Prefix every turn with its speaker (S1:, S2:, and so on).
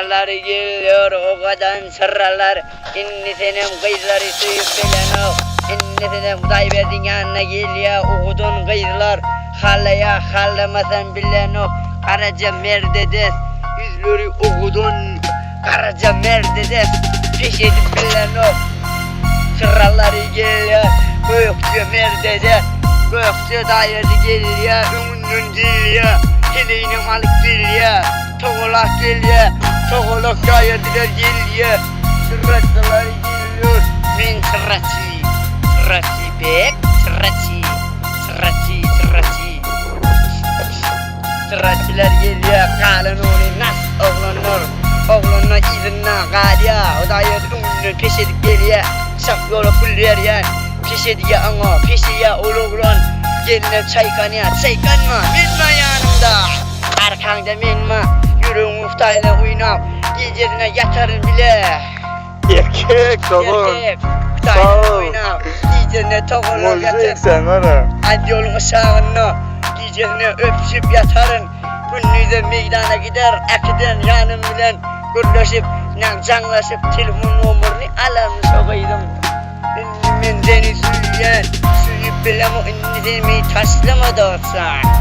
S1: Sıraları geliyor o kadar sıralar. İnni senem kızları suyup gelen o. İnni senem Kuday verdin yanına geliyor okudun kızlar. Hallaya hallamasan bilen o. Karaca merdedes yüzleri okudun. Karaca merdedes peş edip bilen o. Sıraları geliyor gökçe merdede. Gökçe dairdi geliyor ümünün geliyor. Hileğine malık geliyor. Toğulak geliyor. Toğulak dairdiler geliyor. Sıraçlar geliyor. Ben sıraçı. Sıraçı bek. Sıraçı. Sıraçı. Sıraçı. Sıraçılar geliyor. Kalın onu nas oğlanlar. Oğlanlar izinle galiya. O dairdi ümünün peş edip geliyor. Saf yola kulluyor ya. Peş ediyor ama peşiye oğlan. Geline çaykanma minma yanımda. Arkanda minma yüreğin muhtayla oynam. Gecesine yatarın bile.
S2: Erkek tamam.
S1: Erkek muhtayla oynam. Gecesine toğullar
S2: Müzik
S1: yatarın.
S2: sen ana.
S1: Hadi yolun ışığına. Gecesine öpüşüp yatarın. Gündüzde meydana gider. Akiden yanım bilen gürleşip canlaşıp telefon numarını alalım sokaydım. Ben seni suyup bilem o inni seni taşlama da olsa.